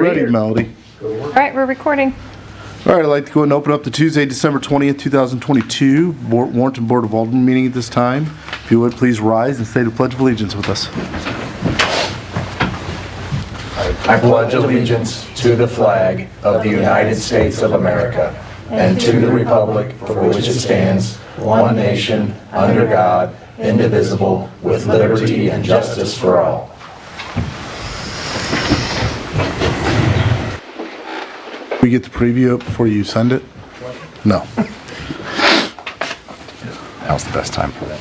Ready, Melody. All right, we're recording. All right, I'd like to go ahead and open up the Tuesday, December 20th, 2022 Warrenton Board of Alderman meeting at this time. If you would, please rise and say the Pledge of Allegiance with us. I pledge allegiance to the flag of the United States of America and to the republic for which it stands, one nation, under God, indivisible, with liberty and justice for all. We get to preview it before you send it? No. Now's the best time for that.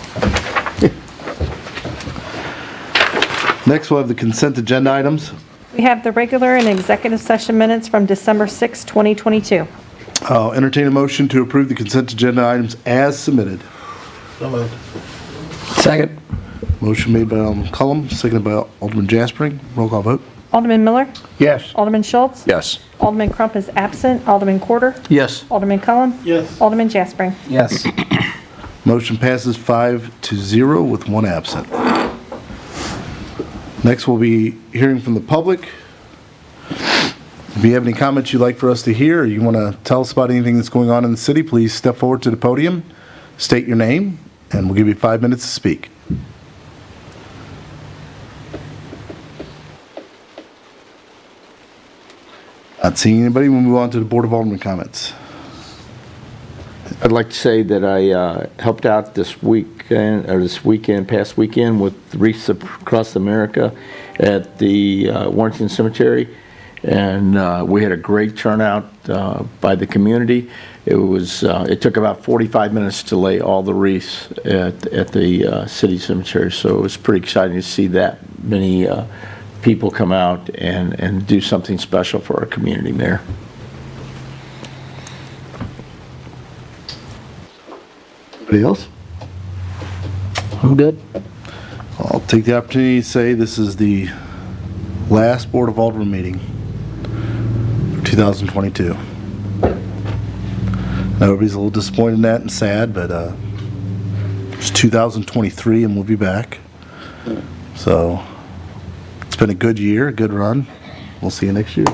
Next, we'll have the consent agenda items. We have the regular and executive session minutes from December 6, 2022. I'll entertain a motion to approve the consent agenda items as submitted. Second. Motion made by Alderman Cullum, seconded by Alderman Jaspering. Roll call vote. Alderman Miller? Yes. Alderman Schultz? Yes. Alderman Crump is absent. Alderman Quarter? Yes. Alderman Cullum? Yes. Alderman Jaspering? Yes. Motion passes 5-0 with one absent. Next, we'll be hearing from the public. If you have any comments you'd like for us to hear, or you want to tell us about anything that's going on in the city, please step forward to the podium, state your name, and we'll give you 5 minutes to speak. Not seeing anybody, we'll move on to the Board of Alderman comments. I'd like to say that I helped out past weekend with Wreaths Across America at the Warrenton Cemetery, and we had a great turnout by the community. It took about 45 minutes to lay all the wreaths at the city cemetery, so it was pretty exciting to see that many people come out and do something special for our community there. Anybody else? I'm good. I'll take the opportunity to say this is the last Board of Alderman meeting for 2022. Now, everybody's a little disappointed in that and sad, but it's 2023 and we'll be back. So it's been a good year, a good run. We'll see you next year.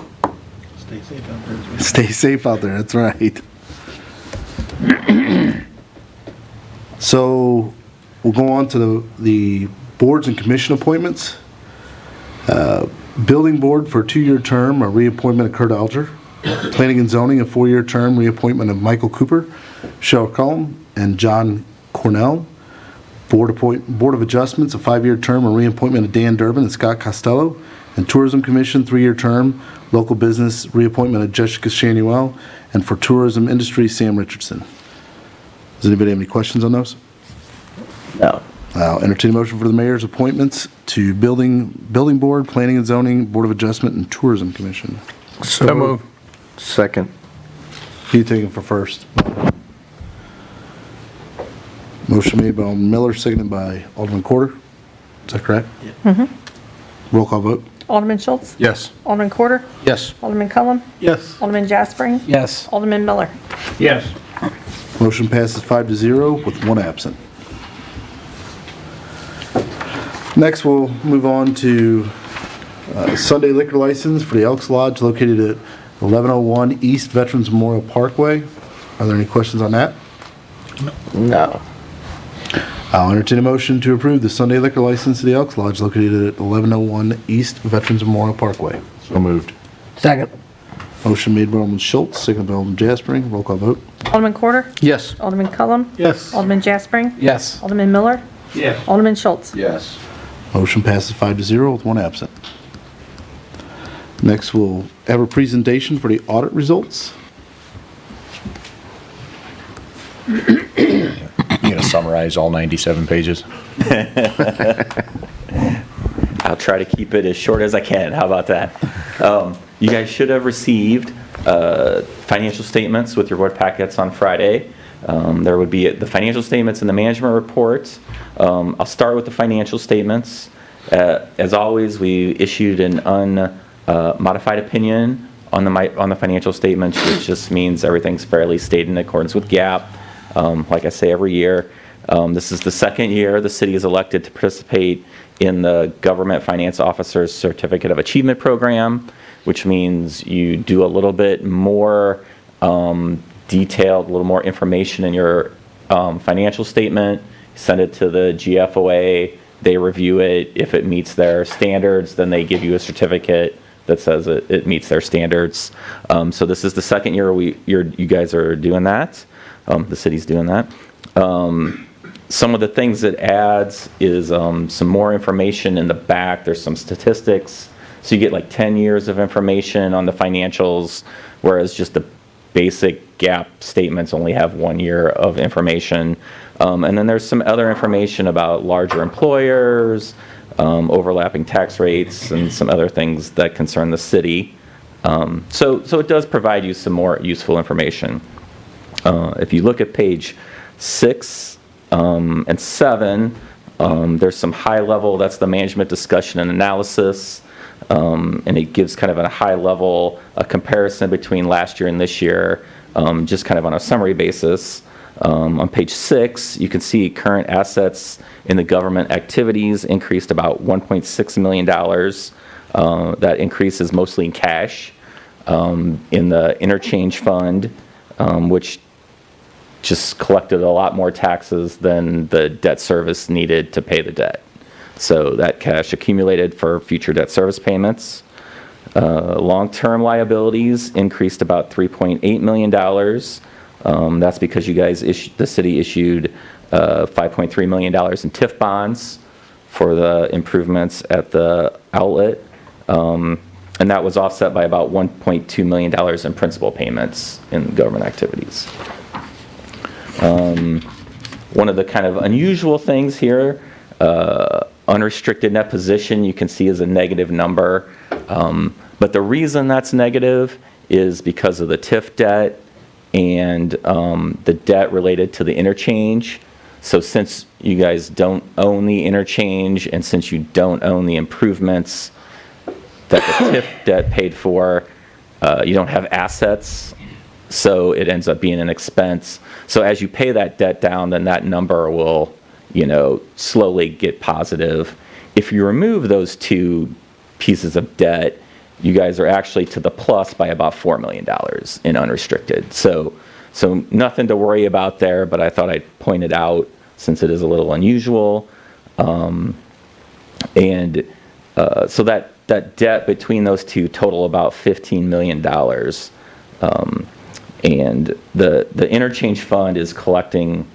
Stay safe out there. Stay safe out there, that's right. So we'll go on to the boards and commission appointments. Building Board for a 2-year term, a reappointment of Kurt Alger. Planning and Zoning, a 4-year term, reappointment of Michael Cooper, Cheryl Cullum, and John Cornell. Board of Adjustments, a 5-year term, a reappointment of Dan Durbin and Scott Costello. And Tourism Commission, 3-year term, local business, reappointment of Jessica Shanuel. And for Tourism Industry, Sam Richardson. Does anybody have any questions on those? No. I'll entertain a motion for the mayor's appointments to Building Board, Planning and Zoning, Board of Adjustment, and Tourism Commission. So move. Second. Who you taking for first? Motion made by Alderman Miller, seconded by Alderman Quarter. Is that correct? Yeah. Mm-hmm. Roll call vote. Alderman Schultz? Yes. Alderman Quarter? Yes. Alderman Cullum? Yes. Alderman Jaspering? Yes. Alderman Miller? Yes. Motion passes 5-0 with one absent. Next, we'll move on to Sunday liquor license for the Elks Lodge located at 1101 East Veterans Memorial Parkway. Are there any questions on that? No. I'll entertain a motion to approve the Sunday liquor license to the Elks Lodge located at 1101 East Veterans Memorial Parkway. So moved. Second. Motion made by Alderman Schultz, seconded by Alderman Jaspering. Roll call vote. Alderman Quarter? Yes. Alderman Cullum? Yes. Alderman Jaspering? Yes. Alderman Miller? Yes. Alderman Schultz? Yes. Motion passes 5-0 with one absent. Next, we'll have a presentation for the audit results. You gonna summarize all 97 pages? I'll try to keep it as short as I can. How about that? You guys should have received financial statements with your board packets on Friday. There would be the financial statements and the management reports. I'll start with the financial statements. As always, we issued an unmodified opinion on the financial statements, which just means everything's fairly stated in accordance with GAAP. Like I say every year, this is the second year the city is elected to participate in the Government Finance Officer's Certificate of Achievement Program. which means you do a little bit more detailed, a little more information in your financial statement, send it to the GFOA, they review it. If it meets their standards, then they give you a certificate that says it meets their standards. So this is the second year you guys are doing that. The city's doing that. Some of the things it adds is some more information in the back. There's some statistics. So you get like 10 years of information on the financials, whereas just the basic GAAP statements only have 1 year of information. And then there's some other information about larger employers, overlapping tax rates, and some other things that concern the city. So it does provide you some more useful information. If you look at page 6 and 7, there's some high level, that's the management discussion and analysis. And it gives kind of a high level a comparison between last year and this year, just kind of on a summary basis. On page 6, you can see current assets in the government activities increased about $1.6 million. That increase is mostly in cash. In the interchange fund, which just collected a lot more taxes than the debt service needed to pay the debt. So that cash accumulated for future debt service payments. Long-term liabilities increased about $3.8 million. That's because you guys the city issued $5.3 million in TIF bonds for the improvements at the outlet. And that was offset by about $1.2 million in principal payments in government activities. One of the kind of unusual things here, unrestricted net position, you can see is a negative number. But the reason that's negative is because of the TIF debt and the debt related to the interchange. So since you guys don't own the interchange and since you don't own the improvements that the TIF debt paid for, you don't have assets, so it ends up being an expense. So as you pay that debt down, then that number will, slowly get positive. If you remove those two pieces of debt, you guys are actually to the plus by about $4 million in unrestricted. So nothing to worry about there, but I thought I'd point it out since it is a little unusual. So that debt between those two total about $15 million. And the interchange fund is collecting,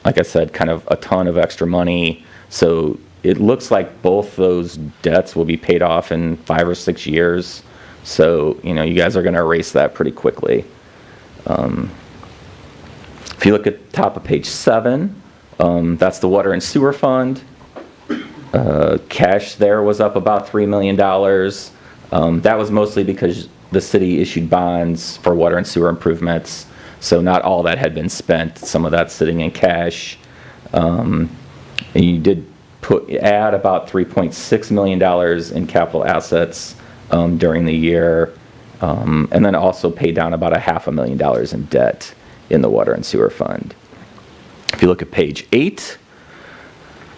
like I said, kind of a ton of extra money. So it looks like both those debts will be paid off in 5 or 6 years. So, you guys are going to erase that pretty quickly. If you look at the top of page 7, that's the water and sewer fund. Cash there was up about $3 million. That was mostly because the city issued bonds for water and sewer improvements. So not all that had been spent. Some of that's sitting in cash. And you did add about $3.6 million in capital assets during the year. And then also paid down about $500,000 in debt in the water and sewer fund. If you look at page 8,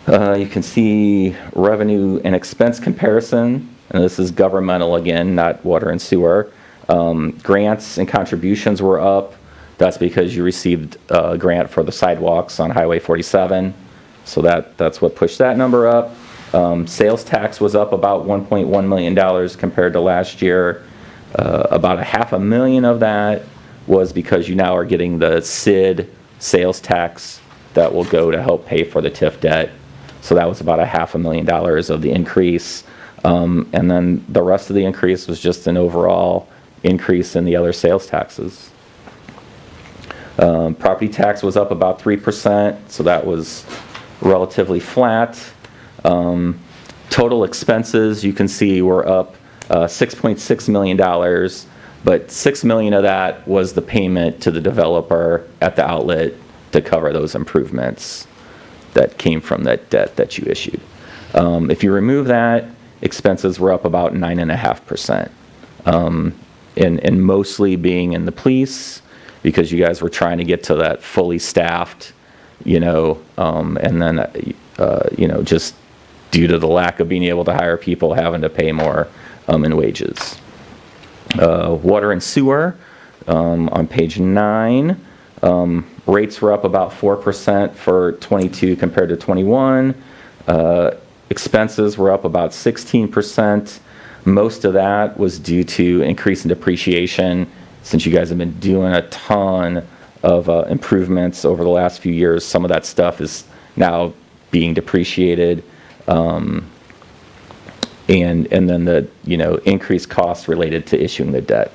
you can see revenue and expense comparison. And this is governmental again, not water and sewer. Grants and contributions were up. That's because you received a grant for the sidewalks on Highway 47. So that's what pushed that number up. Sales tax was up about $1.1 million compared to last year. About $500,000 of that was because you now are getting the SID sales tax that will go to help pay for the TIF debt. So that was about $500,000 of the increase. And then the rest of the increase was just an overall increase in the other sales taxes. Property tax was up about 3%, so that was relatively flat. Total expenses, you can see, were up $6.6 million, but $6 million of that was the payment to the developer at the outlet to cover those improvements that came from that debt that you issued. If you remove that, expenses were up about 9.5%. And mostly being in the police, because you guys were trying to get to that fully staffed, and then, just due to the lack of being able to hire people, having to pay more in wages. Water and sewer, on page 9, rates were up about 4% for 22 compared to 21. Expenses were up about 16%. Most of that was due to increase in depreciation. Since you guys have been doing a ton of improvements over the last few years, some of that stuff is now being depreciated. And then the, increased costs related to issuing the debt.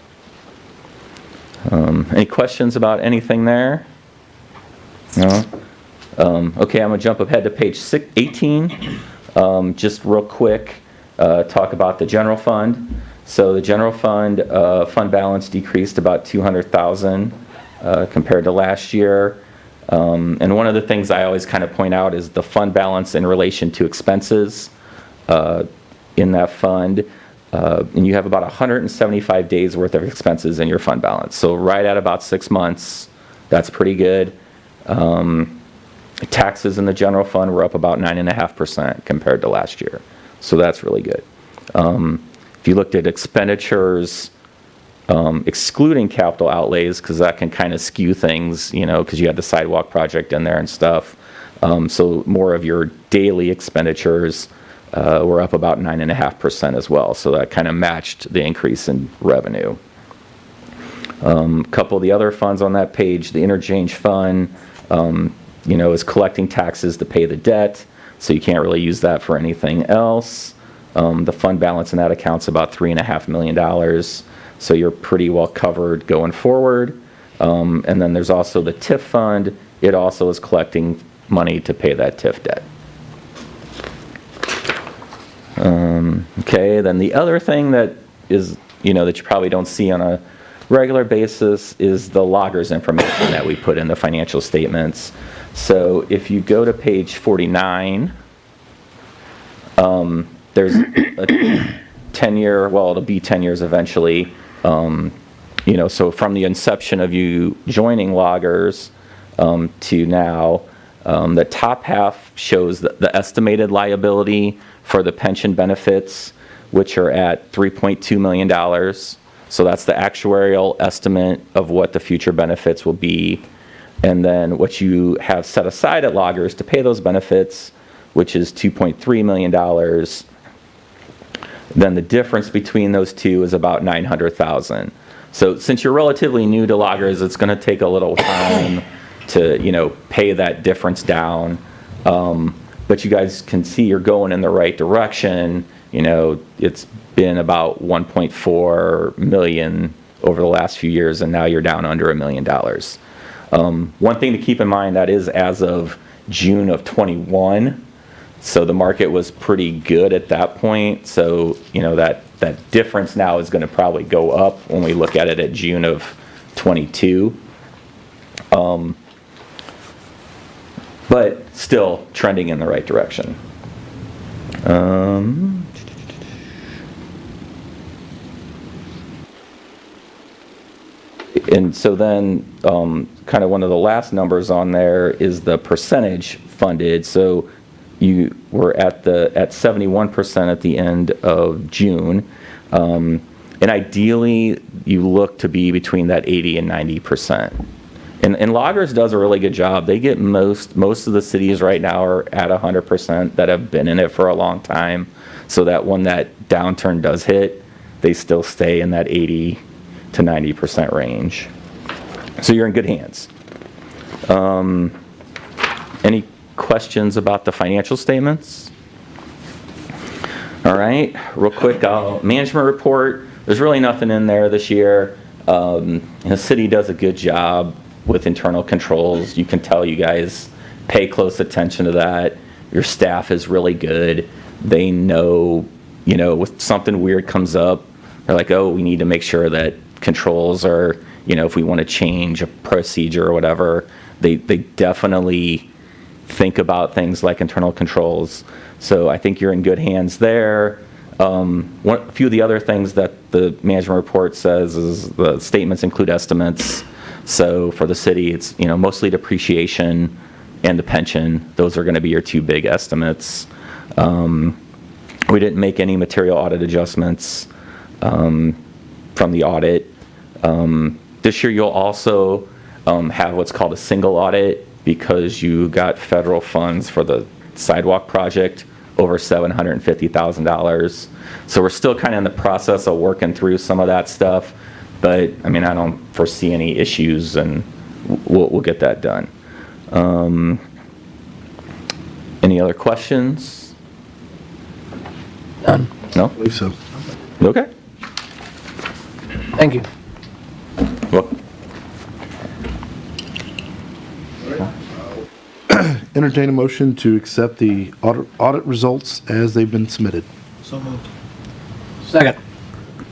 Any questions about anything there? No? Okay, I'm gonna jump ahead to page 18. Just real quick, talk about the general fund. So the general fund, fund balance decreased about 200,000 compared to last year. And one of the things I always kind of point out is the fund balance in relation to expenses in that fund. And you have about 175 days worth of expenses in your fund balance. So right at about 6 months, that's pretty good. Taxes in the general fund were up about 9.5% compared to last year. So that's really good. If you looked at expenditures, excluding capital outlays, because that can kind of skew things, because you had the sidewalk project in there and stuff. So more of your daily expenditures were up about 9.5% as well. So that kind of matched the increase in revenue. A couple of the other funds on that page, the interchange fund, is collecting taxes to pay the debt. So you can't really use that for anything else. The fund balance in that account's about $3.5 million. So you're pretty well covered going forward. And then there's also the TIF fund. It also is collecting money to pay that TIF debt. Okay, then the other thing that is, that you probably don't see on a regular basis is the loggers information that we put in the financial statements. So if you go to page 49, there's a 10-year, well, it'll be 10 years eventually. So from the inception of you joining loggers to now, the top half shows the estimated liability for the pension benefits, which are at $3.2 million. So that's the actuarial estimate of what the future benefits will be. And then what you have set aside at loggers to pay those benefits, which is $2.3 million. Then the difference between those two is about $900,000. So since you're relatively new to loggers, it's going to take a little time to, pay that difference down. But you guys can see you're going in the right direction. It's been about 1.4 million over the last few years, and now you're down under $1 million. One thing to keep in mind, that is as of June of 21. So the market was pretty good at that point. So, that difference now is going to probably go up when we look at it at June of 22. But still trending in the right direction. And so then kind of one of the last numbers on there is the percentage funded. So you were at 71% at the end of June. And ideally, you look to be between that 80 and 90%. And Loggers does a really good job. They get most of the cities right now are at 100% that have been in it for a long time. So that when that downturn does hit, they still stay in that 80 to 90% range. So you're in good hands. Any questions about the financial statements? All right, real quick, management report. There's really nothing in there this year. The city does a good job with internal controls. You can tell you guys pay close attention to that. Your staff is really good. They know, if something weird comes up, they're like, oh, we need to make sure that controls are, if we want to change a procedure or whatever, they definitely think about things like internal controls. So I think you're in good hands there. A few of the other things that the management report says is the statements include estimates. So for the city, it's mostly depreciation and the pension. Those are going to be your two big estimates. We didn't make any material audit adjustments. from the audit. This year, you'll also have what's called a single audit because you got federal funds for the sidewalk project, over $750,000. So we're still kind of in the process of working through some of that stuff, but I mean, I don't foresee any issues, and we'll get that done. Any other questions? None. No? I believe so. Okay. Thank you. Well, Entertain a motion to accept the audit results as they've been submitted. So moved. Second.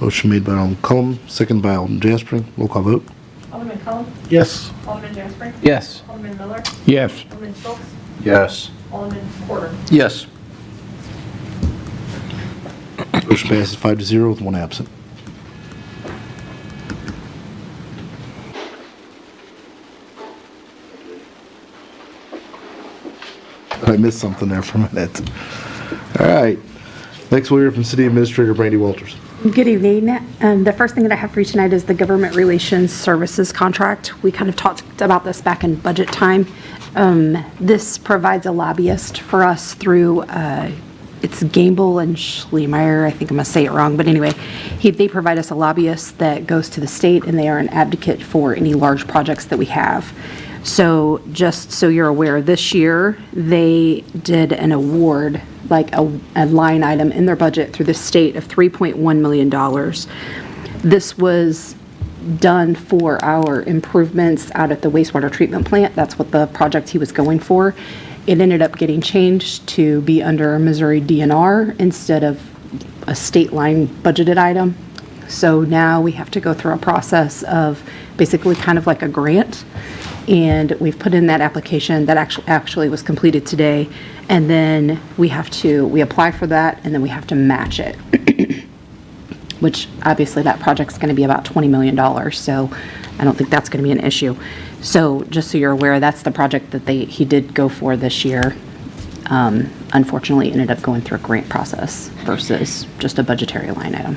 Motion made by Alderman Cullum, second by Alderman Jaspering. Roll call vote. Alderman Cullum? Yes. Alderman Jaspering? Yes. Alderman Miller? Yes. Alderman Schultz? Yes. Alderman Porter? Yes. Motion passes 5-0 with one absent. I missed something there for a minute. All right. Next, we'll hear from City Administrator Brandy Walters. Good evening. The first thing that I have for you tonight is the Government Relations Services Contract. We kind of talked about this back in budget time. This provides a lobbyist for us through, it's Gamble and Schlemeyer, I think I'm going to say it wrong, but anyway, they provide us a lobbyist that goes to the state, and they are an advocate for any large projects that we have. So just so you're aware, this year, they did an award, like a line item in their budget through the state of $3.1 million. This was done for our improvements out at the wastewater treatment plant. That's what the project he was going for. It ended up getting changed to be under a Missouri DNR instead of a state line budgeted item. So now we have to go through a process of basically kind of like a grant. And we've put in that application that actually was completed today. And then we apply for that, and then we have to match it. Which obviously that project's going to be about $20 million. So I don't think that's going to be an issue. So just so you're aware, that's the project that he did go for this year. Unfortunately, ended up going through a grant process versus just a budgetary line item.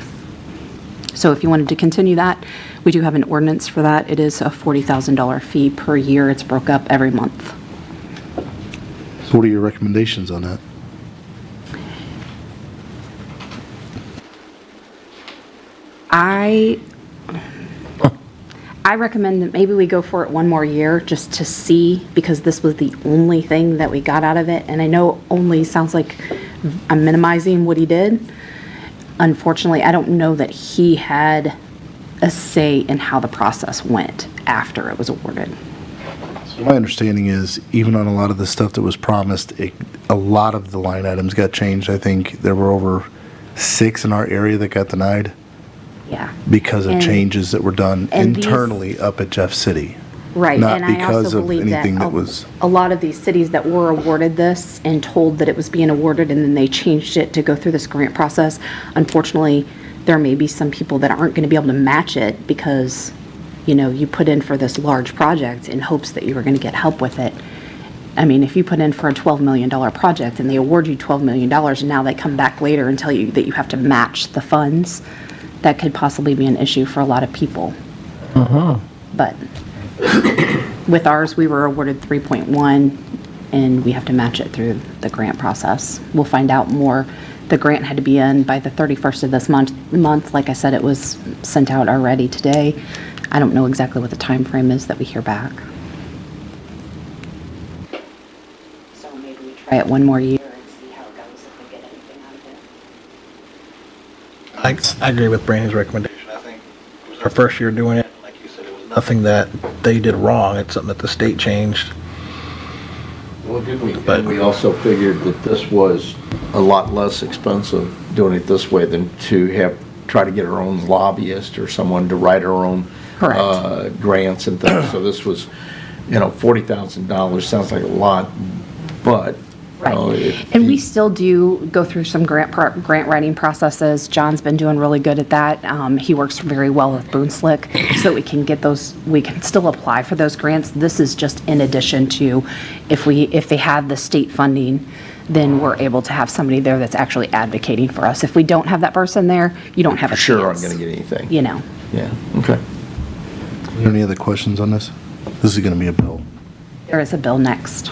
So if you wanted to continue that, we do have an ordinance for that. It is a $40,000 fee per year. It's broke up every month. So what are your recommendations on that? I recommend that maybe we go for it one more year just to see, because this was the only thing that we got out of it. And I know only sounds like I'm minimizing what he did. Unfortunately, I don't know that he had a say in how the process went after it was awarded. So my understanding is, even on a lot of the stuff that was promised, a lot of the line items got changed. I think there were over 6 in our area that got denied Yeah. because of And- changes that were done and these- internally up at Jeff City. Right, Not and I because also of believe anything that that was- a lot of these cities that were awarded this and told that it was being awarded, and then they changed it to go through this grant process, unfortunately, there may be some people that aren't going to be able to match it because, you put in for this large project in hopes that you were going to get help with it. I mean, if you put in for a $12 million project and they award you $12 million, and now they come back later and tell you that you have to match the funds, that could possibly be an issue for a lot of people. But with ours, we were awarded 3.1, and we have to match it through the grant process. We'll find out more. The grant had to be in by the 31st of this month. Like I said, it was sent out already today. I don't know exactly what the time frame is that we hear back. So maybe we try it one more year and see how it goes, if we get anything out of it. I agree with Brandy's recommendation. I think it was our first year doing it. Like you said, it was nothing that they did wrong. It's something that the state changed. But we also figured that this was a lot less expensive doing it this way than to try to get our own lobbyist or someone to write our own Correct. grants and things. So this was, $40,000 sounds like a lot, but Right. And we still do go through some grant writing processes. John's been doing really good at that. He works very well with Boone Slick, so we can get those, we can still apply for those grants. This is just in addition to if they have the state funding, then we're able to have somebody there that's actually advocating for us. If we don't have that person there, you don't have a For chance. sure aren't going to get anything. You know. Yeah, okay. Are there any other questions on this? This is going to be a bill. There is a bill next.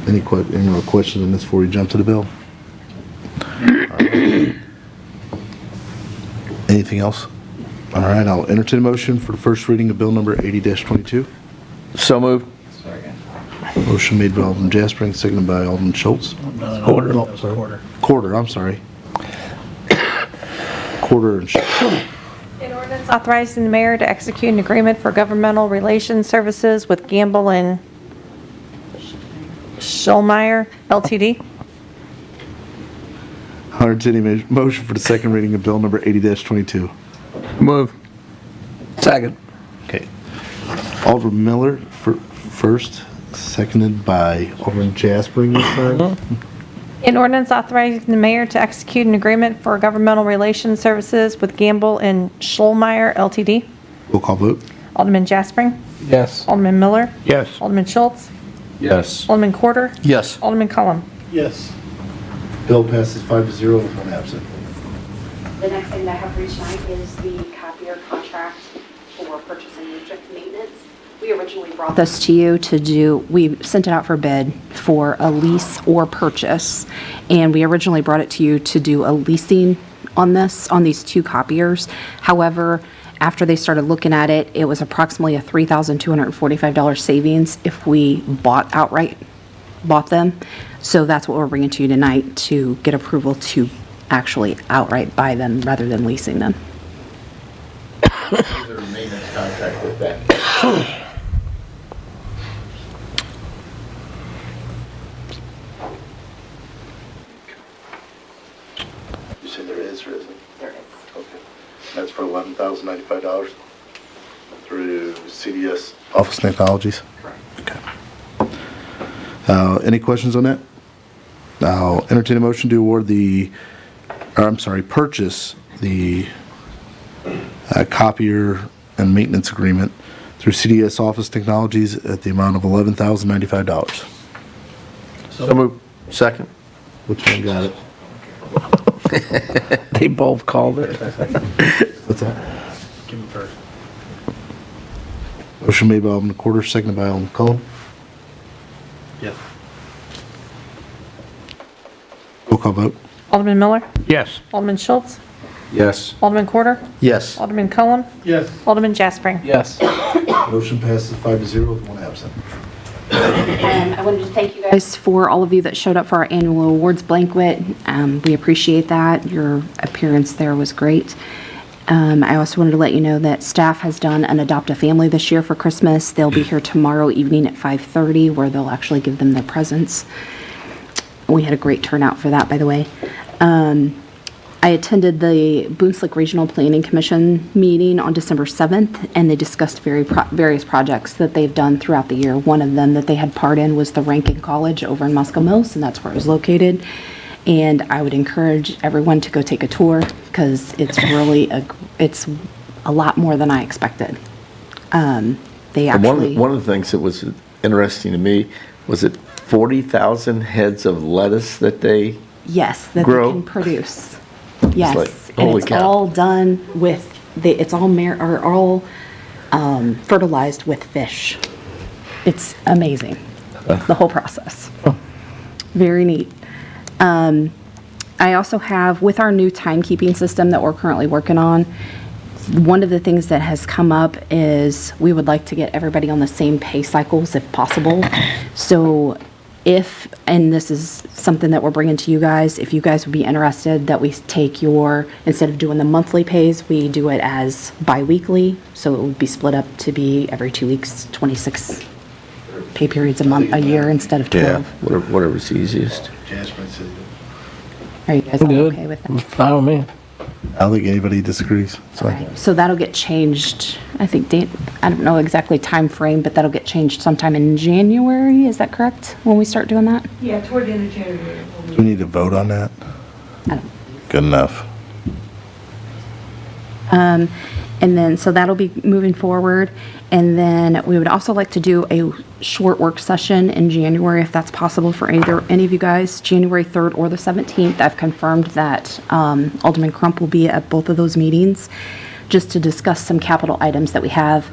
Any more questions on this before we jump to the bill? Anything else? All right, I'll entertain a motion for the first reading of bill number 80-22. So moved. Motion made by Alderman Jaspering, seconded by Alderman Schultz. Quarter. Oh, sorry. Quarter, I'm sorry. Quarter and Schultz. An ordinance authorizing the mayor to execute an agreement for governmental relations services with Gamble and Schulmeyer Ltd. I'll entertain a motion for the second reading of bill number 80-22. Move. Second. Okay. Alderman Miller first, seconded by Alderman Jaspering this time. An ordinance authorizing the mayor to execute an agreement for governmental relations services with Gamble and Schulmeyer Ltd. Roll call vote. Alderman Jaspering. Yes. Alderman Miller. Yes. Alderman Schultz. Yes. Alderman Quarter. Yes. Alderman Cullum. Yes. Bill passes 5-0 with one absent. The next thing that I have for you tonight is the copier contract for purchasing maintenance. We originally brought this to you to do, we sent it out for bid for a lease or purchase, and we originally brought it to you to do a leasing on this, on these two copiers. However, after they started looking at it, it was approximately a $3,245 savings if we bought them. So that's what we're bringing to you tonight, to get approval to actually outright buy them rather than leasing them. Is there a maintenance contract with that? You said there is or isn't? There is. Okay. That's for $11,095 through CDS Office Technologies? Correct. Okay. Any questions on that? I'll entertain a motion to award purchase the copier and maintenance agreement through CDS Office Technologies at the amount of $11,095. So moved. Second. Which one got it? They both called it. What's that? Give him first. Motion made by Alderman Quarter, seconded by Alderman Cullum. Yes. Roll call vote. Alderman Miller. Yes. Alderman Schultz. Yes. Alderman Quarter. Yes. Alderman Cullum. Yes. Alderman Jaspering. Yes. Motion passes 5-0 with one absent. I wanted to thank you guys for all of you that showed up for our annual awards banquet. We appreciate that. Your appearance there was great. I also wanted to let you know that staff has done an Adopt a Family this year for Christmas. They'll be here tomorrow evening at 5:30, where they'll actually give them their presents. We had a great turnout for that, by the way. I attended the Boone Slick Regional Planning Commission meeting on December 7th, and they discussed various projects that they've done throughout the year. One of them that they had part in was the Rankin College over in Musco Mills, and that's where it was located. And I would encourage everyone to go take a tour, because it's really it's a lot more than I expected. They And actually. one of the things that was interesting to me was that 40,000 heads of lettuce that they, Yes, that grow. they can produce. like, Yes, and holy it's cow. all done with, it's all fertilized with fish. It's amazing, the whole process. Very neat. I also have, with our new timekeeping system that we're currently working on, one of the things that has come up is we would like to get everybody on the same pay cycles if possible. So if, and this is something that we're bringing to you guys, if you guys would be interested that we take instead of doing the monthly pays, we do it as bi-weekly. So it would be split up to be every 2 weeks, 26 pay periods a year instead of 12. whatever's easiest. Jasper said, Are you guys all okay with that? Fine with me. I don't think anybody disagrees. So Okay, so that'll get changed, I think, I don't know exactly time frame, but that'll get changed sometime in January, is that correct, when we start doing that? Yeah, toward the end of January. do we need to vote on that? I don't- Good enough. And then, so that'll be moving forward. And then we would also like to do a short work session in January, if that's possible for either, any of you guys, January 3rd or the 17th. I've confirmed that Alderman Crump will be at both of those meetings, just to discuss some capital items that we have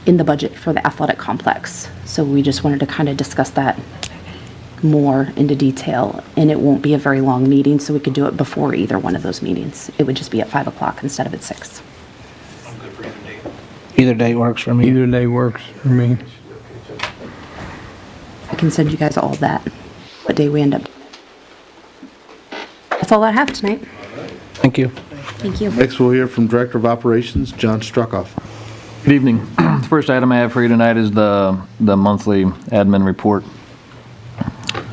in the budget for the athletic complex. So we just wanted to kind of discuss that more into detail, and it won't be a very long meeting, so we could do it before either one of those meetings. It would just be at 5 o'clock instead of at 6. Either day works for me. Either day works for me. I can send you guys all that, what day we end up. That's all I have tonight. Thank you. Thank you. Next, we'll hear from Director of Operations, John Struckoff. Good evening. The first item I have for you tonight is the monthly admin report.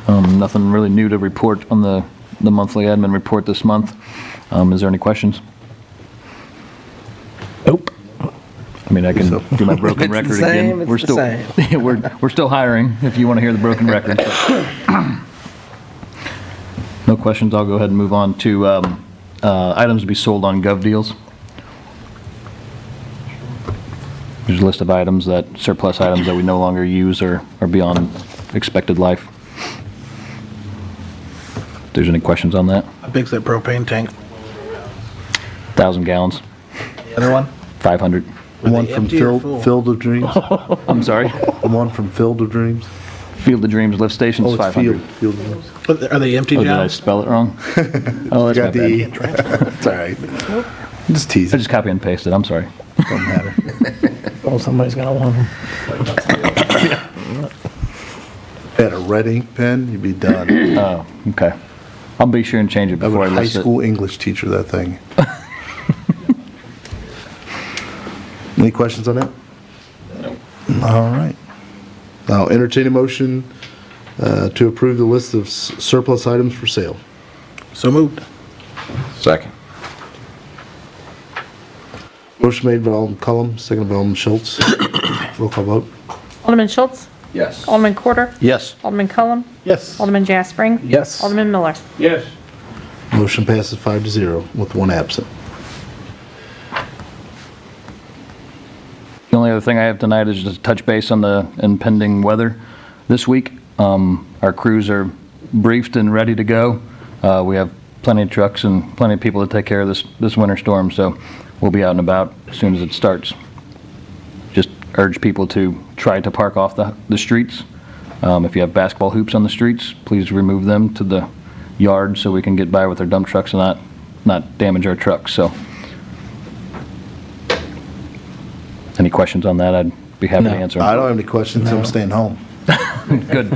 Nothing really new to report on the monthly admin report this month. Is there any questions? Nope. I mean, I can do my broken It's the record same, again. it's the same. We're still hiring, if you want to hear the broken record. No questions, I'll go ahead and move on to items to be sold on Gov Deals. There's a list of items surplus items that we no longer use or are beyond expected life. If there's any questions on that? How big's that propane tank? 1,000 gallons, The other one? 500. The one they from empty or full? Field of Dreams. I'm sorry? The one from Field of Dreams. Field of Dreams lift station's Oh, it's 500. Field of Dreams. Are they empty, Oh, did I John? spell it wrong? Oh, that's my Got the bad. E. It's all right. Just I teasing. just copy and paste it, I'm sorry. Don't matter. Oh, somebody's gonna want them. If you had a red ink pen, you'd be done. Oh, okay. I'll be sure and change it I before I was a high list it. school English teacher, that thing. Any questions on that? All right. I'll entertain a motion to approve the list of surplus items for sale. So moved. Second. Motion made by Alderman Cullum, seconded by Alderman Schultz. Roll call vote. Alderman Schultz? Yes. Alderman Quarter? Yes. Alderman Cullum? Yes. Alderman Jaspering? Yes. Alderman Miller? Yes. Motion passes 5-0 with one absent. The only other thing I have tonight is just touch base on the impending weather this week. Our crews are briefed and ready to go. We have plenty of trucks and plenty of people to take care of this winter storm, so we'll be out and about as soon as it starts. Just urge people to try to park off the streets. If you have basketball hoops on the streets, please remove them to the yard so we can get by with our dump trucks and not damage our trucks. So, any questions on that? I'd be happy to answer I them. don't have any questions, I'm staying home. Good.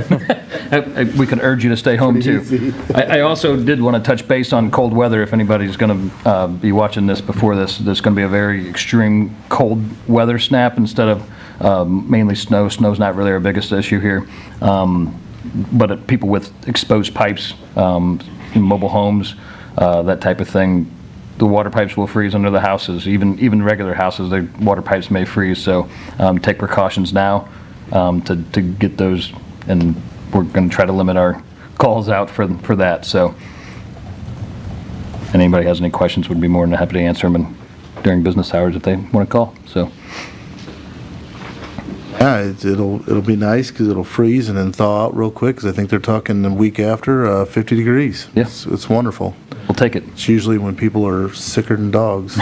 We can urge you to stay home, Pretty too. easy. I also did want to touch base on cold weather. If anybody's going to be watching this before this, there's going to be a very extreme cold weather snap instead of mainly snow. Snow's not really our biggest issue here. But people with exposed pipes, in mobile homes, that type of thing, the water pipes will freeze under the houses. Even regular houses, the water pipes may freeze. So take precautions now to get those, and we're going to try to limit our calls out for that. So, and anybody has any questions, would be more than happy to answer them during business hours if they want to call. So, Yeah, it'll be nice because it'll freeze and then thaw out real quick, because I think they're talking the week after 50 degrees. Yeah. It's wonderful. we'll take it. It's usually when people are sicker than dogs.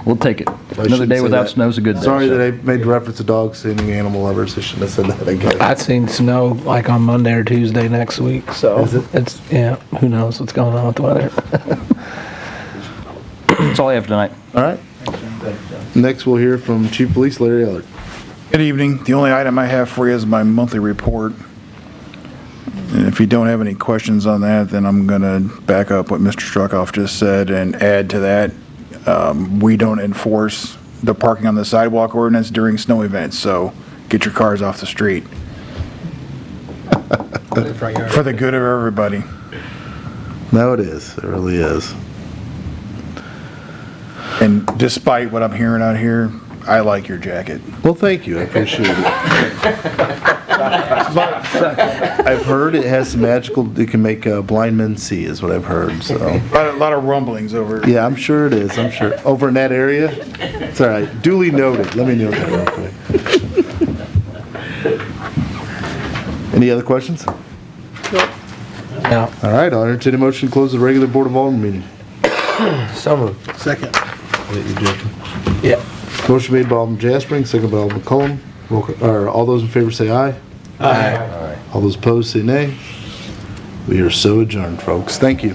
We'll take it. I Another shouldn't day say without that. snow is a good day. Sorry so. that I made reference to dogs and animal lovers. I shouldn't have said that again. I've seen snow like on Monday or Tuesday next week, so Is it? it's, yeah, who knows what's going on with the weather. That's all I have tonight. All right. Next, we'll hear from Chief Police Larry Ellard. Good evening. The only item I have for you is my monthly report. And if you don't have any questions on that, then I'm going to back up what Mr. Struckoff just said and add to that. We don't enforce the parking on the sidewalk ordinance during snow events, so get your cars off the street. For the good of everybody. No, it is. It really is. And despite what I'm hearing out here, I like your jacket. Well, thank you. I appreciate it. I've heard it has some magical, it can make blind men see, is what I've heard, so. A lot of rumblings over. Yeah, I'm sure it is, I'm sure. Over in that area? It's all right, duly noted. Let me note that real quick. Any other questions? Yeah. All right, I'll entertain a motion to close the regular Board of Alderman meeting. So moved. Second. Yeah. Motion made by Alderman Jaspering, second by Alderman Cullen. All those in favor say aye. Aye. All those opposed say nay. We are so adjourned, folks. Thank you.